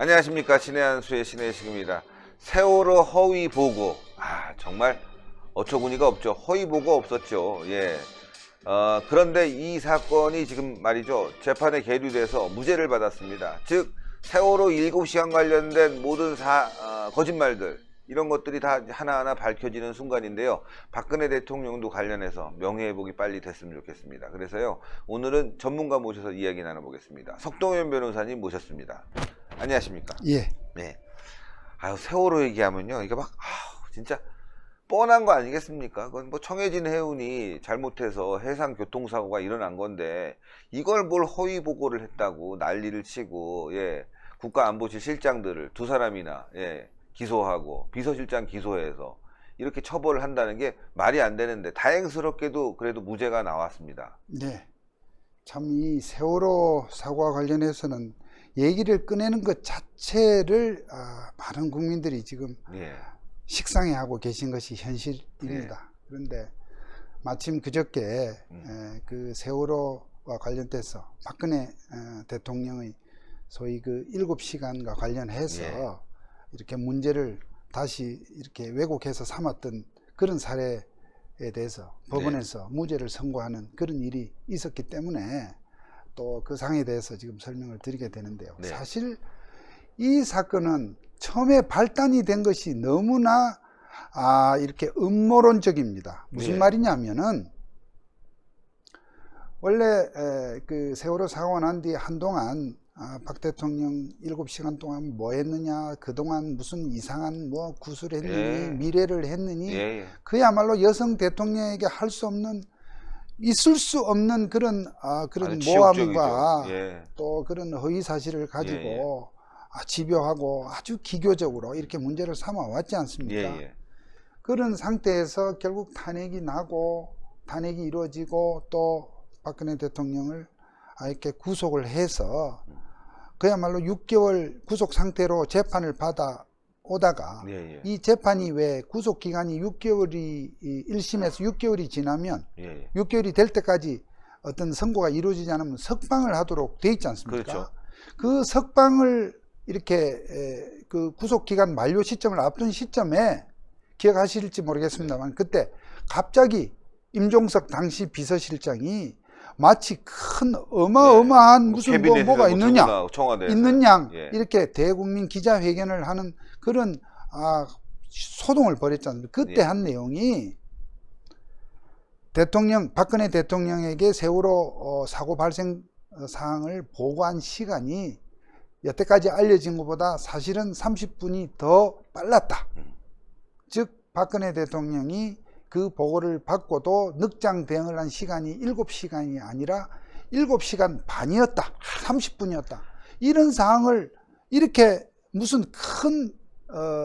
안녕하십니까. 신의 한수의 신의 식입니다. 세월호 허위 보고, 정말 어처구니가 없죠. 허위 보고 없었죠. 예. 그런데 이 사건이 지금 말이죠, 재판에 계류돼서 무죄를 받았습니다. 즉 세월호 7시간 관련된 모든 거짓말들, 이런 것들이 다 하나하나 밝혀지는 순간인데요. 박근혜 대통령도 관련해서 명예회복이 빨리 됐으면 좋겠습니다. 그래서요, 오늘은 전문가 모셔서 이야기 나눠보겠습니다. 석동현 변호사님 모셨습니다. 안녕하십니까? 예. 네. 세월호 얘기하면요, 이게 막 진짜 뻔한 거 아니겠습니까? 그건 뭐 청해진 해운이 잘못해서 해상 교통사고가 일어난 건데, 이걸 뭘 허위 보고를 했다고 난리를 치고, 예, 국가안보실 실장들을 두 사람이나, 예, 기소하고 비서실장 기소해서 이렇게 처벌을 한다는 게 말이 안 되는데, 다행스럽게도 그래도 무죄가 나왔습니다. 네. 참 이 세월호 사고와 관련해서는 얘기를 꺼내는 것 자체를 많은 국민들이 지금 예. 식상해하고 계신 것이 현실입니다. 예. 그런데 마침 그저께 그 세월호와 관련돼서 박근혜 대통령의 소위 그 7시간과 관련해서 예. 이렇게 문제를 다시 이렇게 왜곡해서 삼았던 그런 사례에 대해서 법원에서 무죄를 선고하는 그런 일이 있었기 때문에 또 그 상에 대해서 지금 설명을 드리게 되는데요. 네. 사실 이 사건은 처음에 발단이 된 것이 너무나 이렇게 음모론적입니다. 무슨 네. 말이냐면은, 원래 그 세월호 사고가 난 뒤에 한동안 박 대통령 7시간 동안 뭐 했느냐, 그동안 무슨 이상한 뭐 구술을 했느니, 예. 미래를 했느니, 예. 그야말로 여성 대통령에게 할 수 없는, 있을 수 없는 그런 아주 모함과 치욕적이죠. 예. 또 그런 허위 사실을 가지고 예. 집요하고 아주 기교적으로 이렇게 문제를 삼아 왔지 않습니까? 예. 그런 상태에서 결국 탄핵이 나고 탄핵이 이루어지고 또 박근혜 대통령을 이렇게 구속을 해서 그야말로 6개월 구속 상태로 재판을 받아 오다가 예. 이 재판이 왜 구속 기간이 6개월이 1심에서 6개월이 지나면 예. 6개월이 될 때까지 어떤 선고가 이루어지지 않으면 석방을 하도록 돼 있지 않습니까? 그렇죠. 그 석방을 이렇게 그 구속 기간 만료 시점을 앞둔 시점에 기억하실지 모르겠습니다만, 그때 갑자기 임종석 당시 비서실장이 마치 큰 어마어마한 무슨 뭐가 있느냐, 있는 양 이렇게 대국민 기자회견을 하는 그런 소동을 벌였지 않습니까? 그때 한 내용이 박근혜 대통령에게 세월호 사고 발생 사항을 보고한 시간이 여태까지 알려진 것보다 사실은 30분이 더 빨랐다. 즉 박근혜 대통령이 그 보고를 받고도 늑장 대응을 한 시간이 7시간이 아니라 7시간 반이었다. 30분이었다. 이런 사항을 이렇게 무슨 큰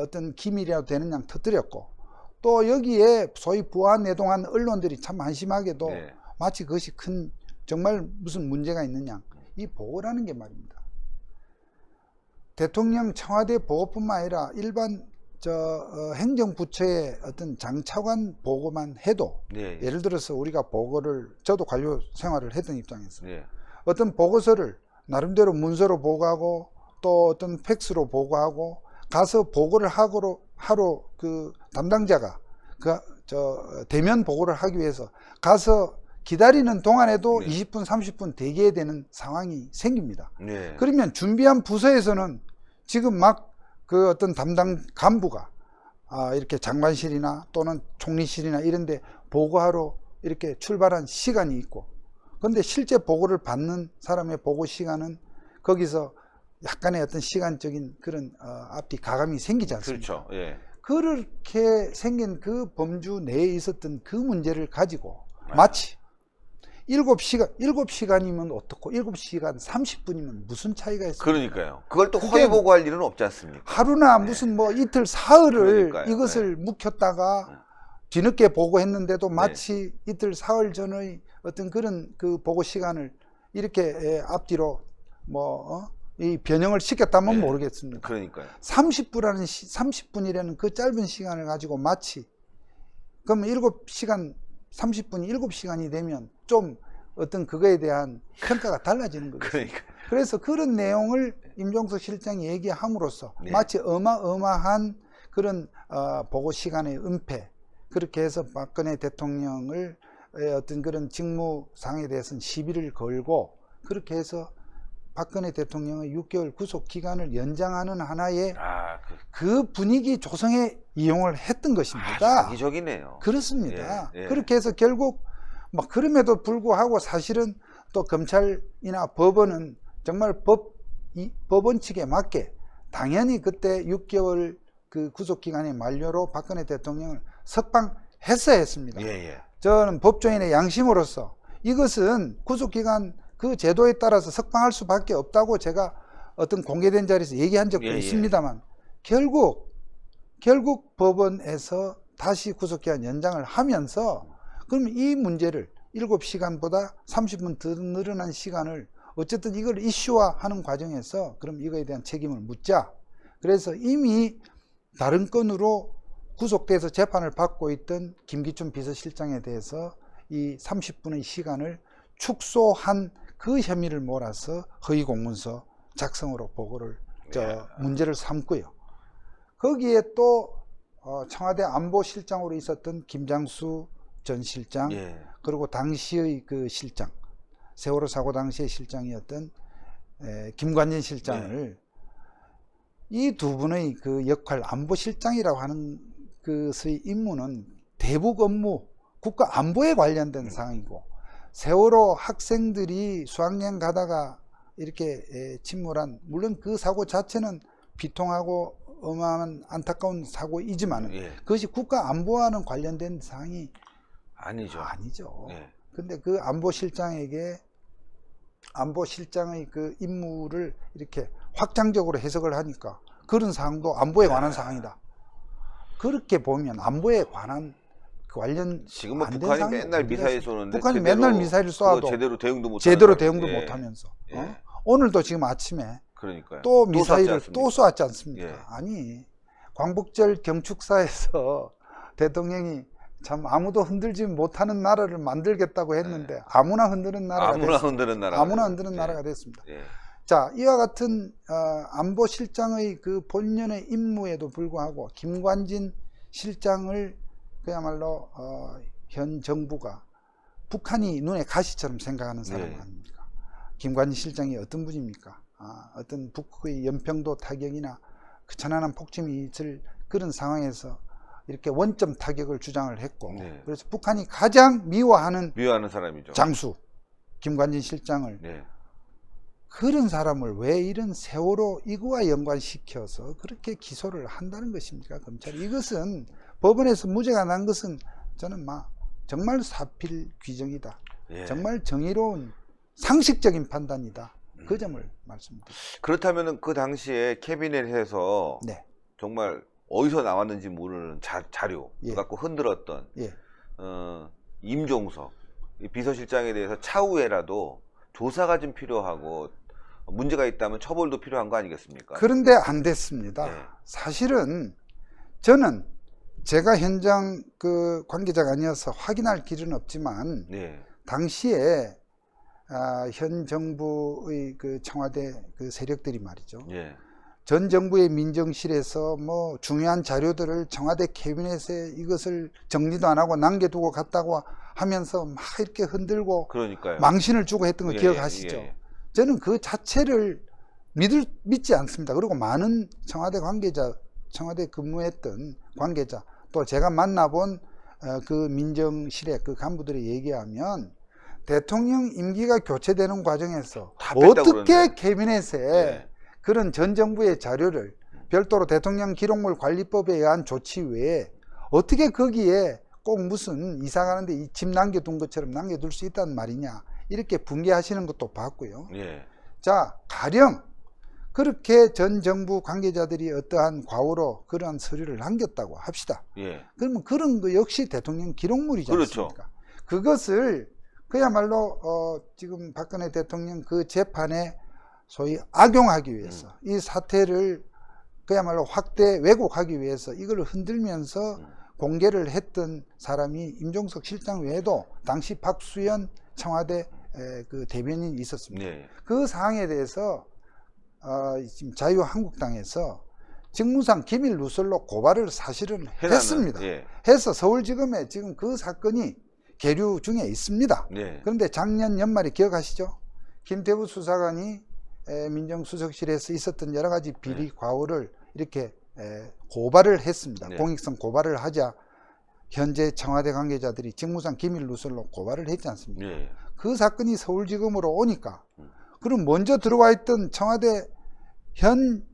어떤 기밀이라도 되는 양 터뜨렸고, 또 여기에 소위 부안내동한 언론들이 참 한심하게도 마치 그것이 큰 정말 무슨 문제가 있는 양, 이 보고라는 게 말입니다. 대통령 청와대 보고뿐만 아니라 일반 행정부처의 어떤 장차관 보고만 해도, 예를 들어서 우리가 보고를, 저도 관료 생활을 했던 입장에서 어떤 보고서를 나름대로 문서로 보고하고 또 어떤 팩스로 보고하고 가서 보고를 하러 그 담당자가 대면 보고를 하기 위해서 가서 기다리는 동안에도 20분 30분 대기해야 되는 상황이 생깁니다. 그러면 준비한 부서에서는 지금 막 그 어떤 담당 간부가 이렇게 장관실이나 또는 총리실이나 이런 데 보고하러 이렇게 출발한 시간이 있고, 그런데 실제 보고를 받는 사람의 보고 시간은 거기서 약간의 어떤 시간적인 그런 앞뒤 가감이 생기지 않습니까? 그렇죠. 그렇게 생긴 그 범주 내에 있었던 그 문제를 가지고 마치 7시간이면 어떻고 7시간 30분이면 무슨 차이가 있습니까? 그러니까요. 그걸 또 허위 보고할 일은 없지 않습니까? 하루나 무슨 뭐 이틀 사흘을 그러니까요. 이것을 묵혔다가 뒤늦게 보고했는데도 마치 이틀 사흘 전의 어떤 그런 그 보고 시간을 이렇게 앞뒤로 이 변형을 시켰다면 모르겠습니다. 그러니까요. 30분이라는 그 짧은 시간을 가지고 마치, 그러면 7시간 30분이 7시간이 되면 좀 어떤 그거에 대한 평가가 달라지는 거겠죠. 그러니까 그래서 그런 내용을 임종석 실장이 얘기함으로써 네. 마치 어마어마한 그런 보고 시간의 은폐, 그렇게 해서 박근혜 대통령을 어떤 그런 직무상에 대해서는 시비를 걸고, 그렇게 해서 박근혜 대통령의 6개월 구속 기간을 연장하는 하나의 그 분위기 조성에 이용을 했던 것입니다. 장기적이네요. 그렇습니다. 예, 예. 그렇게 해서 결국 막 그럼에도 불구하고 사실은 또 검찰이나 법원은 정말 법원 측에 맞게 당연히 그때 6개월 그 구속 기간의 만료로 박근혜 대통령을 석방했어야 했습니다. 예, 예. 저는 법조인의 양심으로서 이것은 구속 기간 그 제도에 따라서 석방할 수밖에 없다고 제가 어떤 공개된 자리에서 얘기한 적도 예, 있습니다만, 결국 법원에서 다시 구속기간 연장을 하면서 그럼 이 문제를 7시간보다 30분 더 늘어난 시간을 어쨌든 이걸 이슈화하는 과정에서 그럼 이거에 대한 책임을 묻자. 그래서 이미 다른 건으로 구속돼서 재판을 받고 있던 김기춘 비서실장에 대해서 이 30분의 시간을 축소한 그 혐의를 몰아서 허위 공문서 작성으로 보고를 문제를 삼고요. 거기에 또 청와대 안보실장으로 있었던 김장수 전 실장, 예. 그리고 당시의 그 실장, 세월호 사고 당시의 실장이었던 김관진 실장을 이 두 분의 그 역할, 안보실장이라고 하는 것의 임무는 대북 업무, 국가 안보에 관련된 사항이고, 세월호 학생들이 수학여행 가다가 이렇게 침몰한, 물론 그 사고 자체는 비통하고 어마어마한 안타까운 사고이지만 그것이 국가 안보와는 관련된 사항이 아니죠. 근데 그 안보실장에게 안보실장의 그 임무를 이렇게 확장적으로 해석을 하니까 그런 사항도 안보에 관한 사항이다. 그렇게 보면 안보에 관한 관련 지금 뭐 북한이 맨날 미사일 쏘는데 북한이 맨날 미사일을 쏘아도 제대로 대응도 못하면서 오늘도 지금 아침에 그러니까요. 또 미사일을 또 쏘았지 않습니까? 아니, 광복절 경축사에서 대통령이 참 아무도 흔들지 못하는 나라를 만들겠다고 했는데 아무나 흔드는 나라가 나라가 됐습니다. 자, 이와 같은 안보실장의 그 본연의 임무에도 불구하고 김관진 실장을 그야말로 현 정부가 북한이 눈에 가시처럼 생각하는 사람 아닙니까? 김관진 실장이 어떤 분입니까? 어떤 북의 연평도 타격이나 그 천안함 폭침이 있을 그런 상황에서 이렇게 원점 타격을 주장을 했고, 그래서 북한이 가장 미워하는 사람이죠. 장수 김관진 실장을 그런 사람을 왜 이런 세월호 이거와 연관시켜서 그렇게 기소를 한다는 것입니까? 검찰이. 이것은 법원에서 무죄가 난 것은 저는 정말 사필 규정이다. 정말 정의로운 상식적인 판단이다. 그 점을 말씀드립니다. 그렇다면 그 당시에 캐비넷에서 정말 어디서 나왔는지 모르는 자료 갖고 흔들었던 임종석 비서실장에 대해서 차후에라도 조사가 좀 필요하고 문제가 있다면 처벌도 필요한 거 아니겠습니까? 그런데 안 됐습니다. 사실은 저는 제가 현장 그 관계자가 아니어서 확인할 길은 없지만 당시에 현 정부의 그 청와대 그 세력들이 말이죠. 전 정부의 민정실에서 뭐 중요한 자료들을 청와대 캐비넷에 이것을 정리도 안 하고 남겨두고 갔다고 하면서 막 이렇게 흔들고 망신을 주고 했던 거 기억하시죠? 저는 그 자체를 믿지 않습니다. 그리고 많은 청와대 관계자, 청와대 근무했던 관계자, 또 제가 만나본 그 민정실의 그 간부들이 얘기하면 대통령 임기가 교체되는 과정에서 어떻게 캐비넷에 그런 전 정부의 자료를 별도로 대통령 기록물 관리법에 의한 조치 외에 어떻게 거기에 꼭 무슨 이사 가는데 이 집 남겨둔 것처럼 남겨둘 수 있단 말이냐, 이렇게 분개하시는 것도 봤고요. 자, 가령 그렇게 전 정부 관계자들이 어떠한 과오로 그러한 서류를 남겼다고 합시다. 그러면 그런 거 역시 대통령 기록물이지 않습니까? 그것을 그야말로 지금 박근혜 대통령 그 재판에 소위 악용하기 위해서 이 사태를 그야말로 확대 왜곡하기 위해서 이걸 흔들면서 공개를 했던 사람이 임종석 실장 외에도 당시 박수현 청와대 그 대변인이 있었습니다. 네. 그 사항에 대해서 지금 자유한국당에서 직무상 기밀 누설로 고발을 사실은 했습니다. 예. 해서 서울지검에 지금 그 사건이 계류 중에 있습니다. 네. 그런데 작년 연말에 기억하시죠? 김태우 수사관이 민정수석실에서 있었던 여러 가지 비리 과오를 이렇게 고발을 했습니다. 네. 공익성 고발을 하자 현재 청와대 관계자들이 직무상 기밀 누설로 고발을 했지 않습니까? 네. 그 사건이 서울지검으로 오니까 그럼 먼저 들어와 있던 청와대 현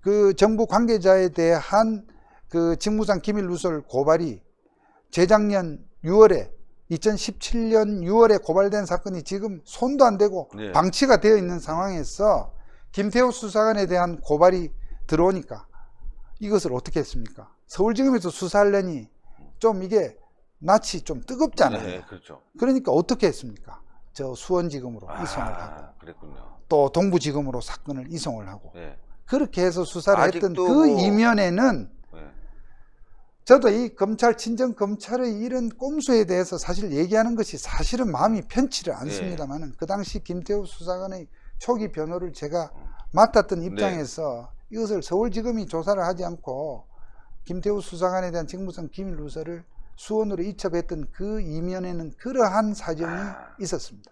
그 정부 관계자에 대한 그 직무상 기밀 누설 고발이 재작년 6월에 2017년 6월에 고발된 사건이 지금 손도 안 대고 네. 방치가 되어 있는 상황에서 김태호 수사관에 대한 고발이 들어오니까 이것을 어떻게 했습니까? 서울지검에서 수사하려니 좀 이게 낯이 좀 뜨겁잖아요. 네, 그렇죠. 그러니까 어떻게 했습니까? 저 수원지검으로 이송을 하고 그랬군요. 또 동부지검으로 사건을 이송을 하고 네. 그렇게 해서 수사를 했던 그 뭐... 이면에는 네. 저도 이 검찰 친정 검찰의 이런 꼼수에 대해서 사실 얘기하는 것이 사실은 마음이 편치를 않습니다만은 그 당시 김태우 수사관의 초기 변호를 제가 맡았던 입장에서 이것을 서울지검이 조사를 하지 않고 김태우 수사관에 대한 직무상 기밀 누설을 수원으로 이첩했던 그 이면에는 그러한 사정이 있었습니다.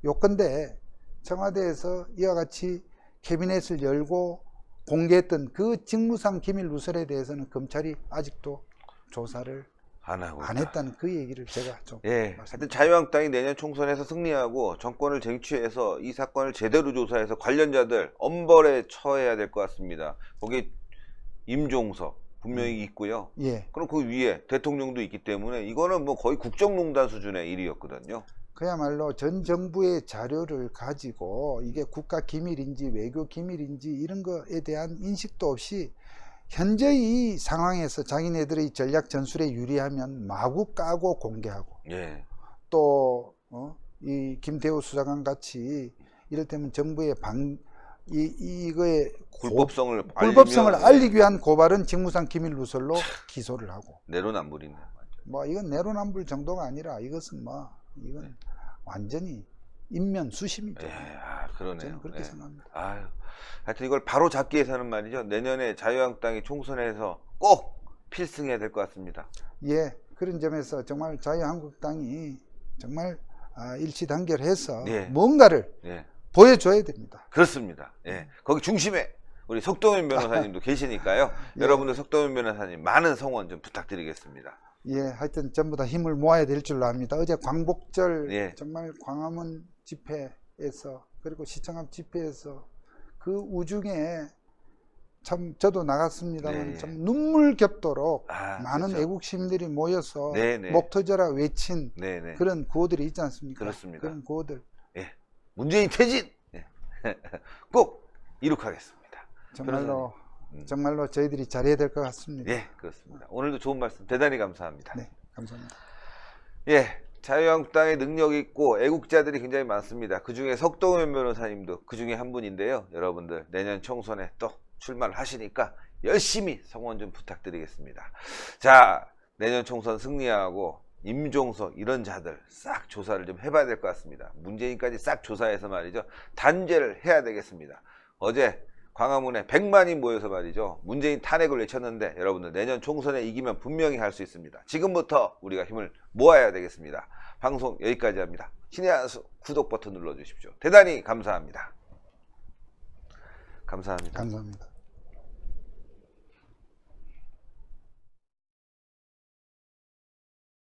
요컨대 청와대에서 이와 같이 캐비넷을 열고 공개했던 그 직무상 기밀 누설에 대해서는 검찰이 아직도 조사를 안 했다는 그 얘기를 제가 좀 하여튼 자유한국당이 내년 총선에서 승리하고 정권을 쟁취해서 이 사건을 제대로 조사해서 관련자들 엄벌에 처해야 될 것 같습니다. 거기 임종석 분명히 있고요. 그럼 그 위에 대통령도 있기 때문에 이거는 뭐 거의 국정농단 수준의 일이었거든요. 그야말로 전 정부의 자료를 가지고 이게 국가 기밀인지 외교 기밀인지 이런 거에 대한 인식도 없이 현재 이 상황에서 자기네들의 전략 전술에 유리하면 마구 까고 공개하고 또 이 김태우 수사관 같이 이를테면 정부의 이거의 불법성을 알리기 위한 고발은 직무상 기밀 누설로 기소를 하고 내로남불이네. 뭐 이건 내로남불 정도가 아니라 이것은 뭐 이건 완전히 인면수심이죠. 그러네요. 저는 그렇게 생각합니다. 하여튼 이걸 바로 잡기 위해서는 말이죠. 내년에 자유한국당이 총선에서 꼭 필승해야 될 것 같습니다. 그런 점에서 정말 자유한국당이 정말 일치단결해서 네. 뭔가를 보여줘야 됩니다. 그렇습니다. 거기 중심에 우리 석동현 변호사님도 계시니까요. 여러분들 석동현 변호사님 많은 성원 좀 부탁드리겠습니다. 하여튼 전부 다 힘을 모아야 될 줄로 압니다. 어제 광복절 정말 광화문 집회에서 그리고 시청 앞 집회에서 그 우중에 참 저도 나갔습니다만 참 눈물겹도록 많은 그렇죠. 애국 시민들이 모여서 목 터져라 외친 그런 구호들이 있지 않습니까? 그렇습니다. 그런 구호들. 문재인 퇴진 꼭 이룩하겠습니다. 정말로 저희들이 잘해야 될 것 같습니다. 그렇습니다. 오늘도 좋은 말씀 대단히 감사합니다. 감사합니다. 자유한국당의 능력 있고 애국자들이 굉장히 많습니다. 그 중에 석동현 변호사님도 그 중에 한 분인데요. 여러분들 내년 총선에 또 출마를 하시니까 열심히 성원 좀 부탁드리겠습니다. 자, 내년 총선 승리하고 임종석 이런 자들 싹 조사를 좀 해봐야 될 것 같습니다. 문재인까지 싹 조사해서 말이죠. 단죄를 해야 되겠습니다. 어제 광화문에 100만이 모여서 말이죠. 문재인 탄핵을 외쳤는데 여러분들 내년 총선에 이기면 분명히 할 수 있습니다. 지금부터 우리가 힘을 모아야 되겠습니다. 방송 여기까지 합니다. 신의 한 수 구독 버튼 눌러주십시오. 대단히 감사합니다. 감사합니다. 감사합니다.